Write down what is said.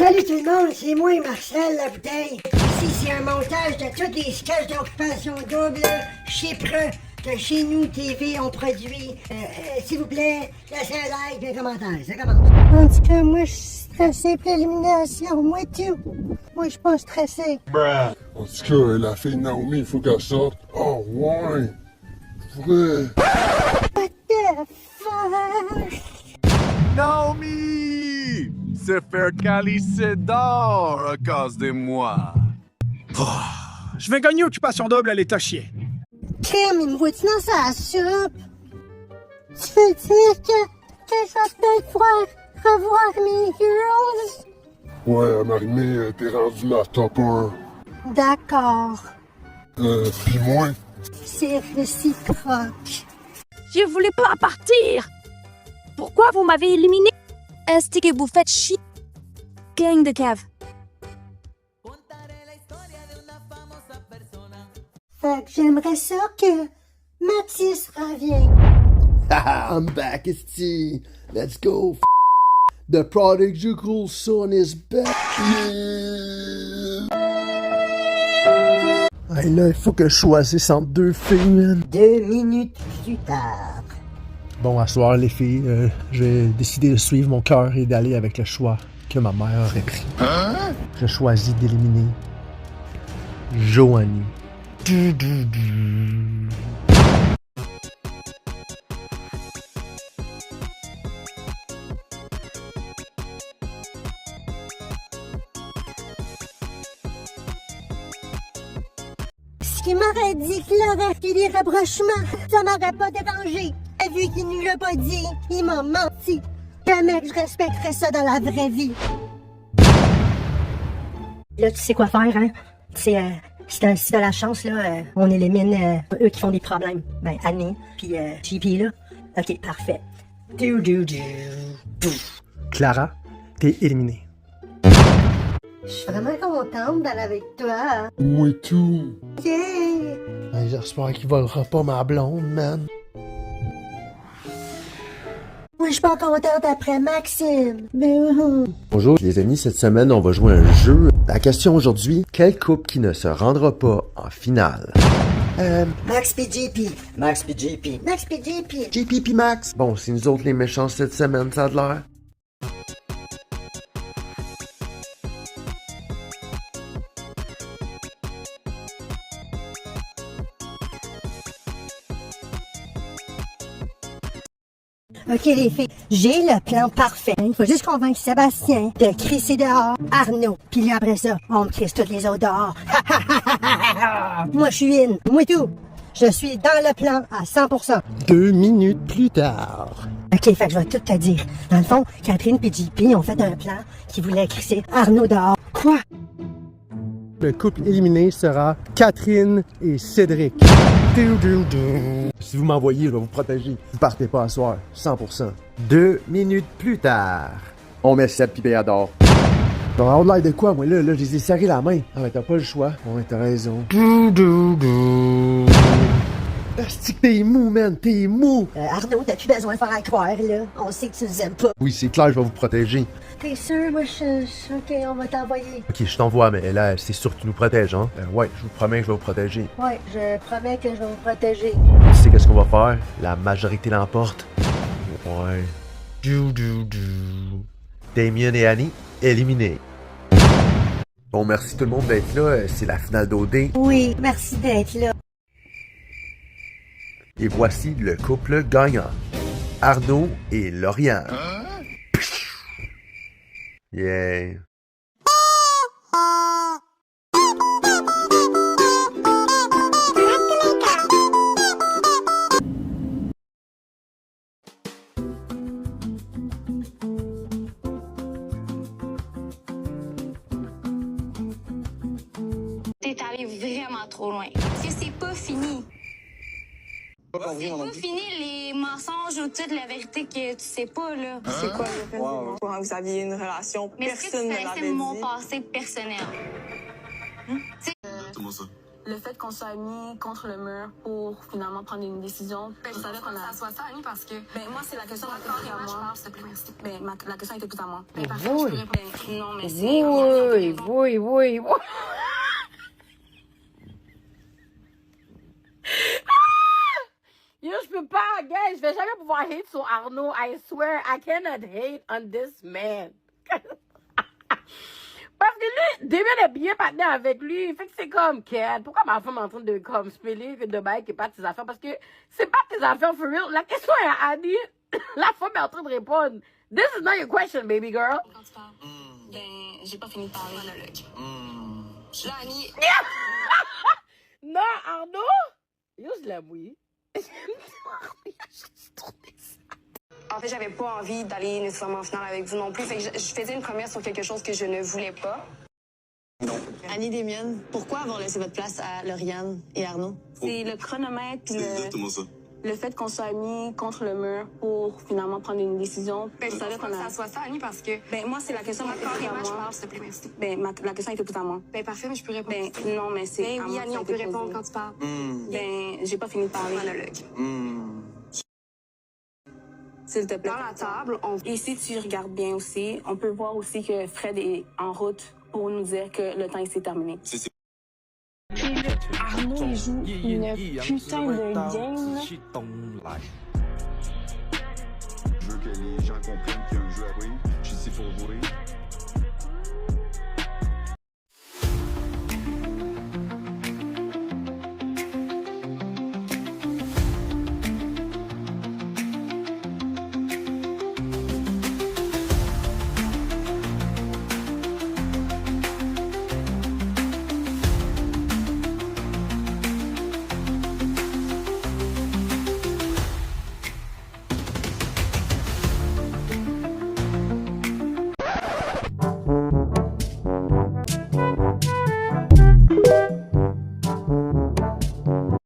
Salut tout le monde, c'est moi Marcel La Bouteille. Ici c'est un montage de tous les sketchs d'Occupation Double, Chypre, que chez nous TV on produit. S'il vous plaît, laissez un like et un commentaire, ça commence. En tout cas, moi je suis stressé pour l'élimination, moi tout. Moi je suis pas stressé. En tout cas, la fille Naomi, il faut qu'elle sorte. Oh ouais! Vrai! What the fuck? Naomi se faire calisser d'or à cause de moi. Je vais gagner Occupation Double à l'état chien. Crème, il me voit-tu dans sa soupe? Tu veux dire que je vais peut-être pouvoir revoir mes heroes? Ouais, Marimé, t'es rendu la top 1. D'accord. Pis moi? C'est réciproque. Je voulais pas partir. Pourquoi vous m'avez éliminé? Est-ce que vous faites chier? Gang de cave. Fait que j'aimerais ça que Mathis revienne. Haha, I'm back, esti. Let's go. The prodigal son is back. Hey, là, il faut que je choisisse entre deux filles, man. 2 minutes plus tard. Bon, à soir, les filles, j'ai décidé de suivre mon cœur et d'aller avec le choix que ma mère aurait pris. Je choisis d'éliminer Joanie. Ce qui m'aurait dit qu'il aurait fait des rapprochements, ça m'aurait pas dérangé. Et vu qu'il nous l'a pas dit, il m'a menti. Jamais que je respecterais ça dans la vraie vie. Là, tu sais quoi faire, hein? Si t'as la chance, là, on élimine eux qui font des problèmes. Ben, Annie, puis JP, là. Ok, parfait. Clara, t'es éliminée. Je suis vraiment contente d'aller avec toi. Moi tout. Yeah! Hey, j'espère qu'il volera pas ma blonde, man. Moi, je suis pas contente après Maxime. Mais Bonjour les amis, cette semaine on va jouer à un jeu. La question aujourd'hui, quel couple qui ne se rendra pas en finale? Max pis JP. Max pis JP. Max pis JP. JP pis Max. Bon, c'est nous autres les méchants cette semaine, ça a de l'air. Ok les filles, j'ai le plan parfait. Il faut juste convaincre Sébastien de crisser dehors Arnaud. Puis là après ça, on me crisse toutes les autres dehors. Moi je suis in, moi tout. Je suis dans le plan à 100%. 2 minutes plus tard. Ok, fait que je vais tout te dire. Dans le fond, Catherine et JP ont fait un plan qui voulait crisser Arnaud dehors. Quoi? Le couple éliminé sera Catherine et Cédric. Si vous m'envoyez, je vais vous protéger. Vous partez pas à soir, 100%. 2 minutes plus tard. On met Seb pis Béador. Bon, on l'air de quoi, moi, là, je les ai serré la main. Ah, mais t'as pas le choix. Ouais, t'as raison. Asti que t'es mou, man, t'es mou. Arnaud, t'as plus besoin de faire à croire, là. On sait que tu nous aimes pas. Oui, c'est clair, je vais vous protéger. T'es sûr? Moi, ok, on va t'envoyer. Ok, je t'envoie, mais là, c'est sûr que tu nous protèges, hein? Ouais, je vous promets que je vais vous protéger. Ouais, je promets que je vais vous protéger. Tu sais qu'est-ce qu'on va faire? La majorité l'emporte. Ouais. Damien et Annie, éliminés. Bon, merci tout le monde d'être là. C'est la finale d'OD. Oui, merci d'être là. Et voici le couple gagnant. Arnaud et Lauriane. Yeah. T'es allé vraiment trop loin. Parce que c'est pas fini. C'est pas fini les mensonges ou toute la vérité que tu sais pas, là. C'est quoi le fait? Quand vous aviez une relation, Mais est-ce que personne tu ne connaissais l'avait mon dit. passé personnel? Comment ça? Le fait qu'on soit mis contre le mur pour finalement prendre une décision, je savais qu'on a... Ça soit ça, Annie, parce que... Ben, moi, c'est la question qui était plus à moi. S'il te plaît, merci. Ben, la question était plus à moi. Ben, parfait, je peux répondre. Ben, non, mais c'est... Oui. Yo, je peux pas, guys. Je vais jamais pouvoir hate sur Arnaud. I swear, I cannot hate on this man. Parce que lui, Damien est bien partenaire avec lui. Fait que c'est comme, Ken, pourquoi ma femme est en train de comme spéler que de bail qui est pas tes affaires? Parce que c'est pas tes affaires for real. La question est à Annie. La femme est en train de répondre. This is not your question, baby girl. Quand tu parles, ben, j'ai pas fini de parler. Monologue. Là, Annie... Non, Arnaud? Yo, je l'aime, oui. En fait, j'avais pas envie d'aller nécessairement en finale avec vous non plus. Fait que je faisais une promesse sur quelque chose que je ne voulais pas. Annie Desmiennes, pourquoi avoir laissé votre place à Lauriane et Arnaud? C'est le chronomètre puis Exactement ça. le fait qu'on soit mis contre le mur pour finalement prendre une décision. Ben, je savais qu'on a... Ça soit ça, Annie, parce que... Ben, moi, c'est la question qui était plus à moi. Je parle, s'il te plaît, merci. Ben, la question était plus à moi. Ben, parfait, mais je peux répondre. Ben, non, mais c'est... Ben, oui, Annie, on peut répondre quand tu parles. Ben, j'ai pas fini de parler. Monologue. S'il te plaît. Dans la table, Et si tu regardes bien aussi, on peut voir aussi que Fred est en route pour nous dire que le temps s'est terminé. Arnaud, il joue une putain de game. Je veux que les gens comprennent qu'il y a un jeu à jouer. Je suis ici pour jouer.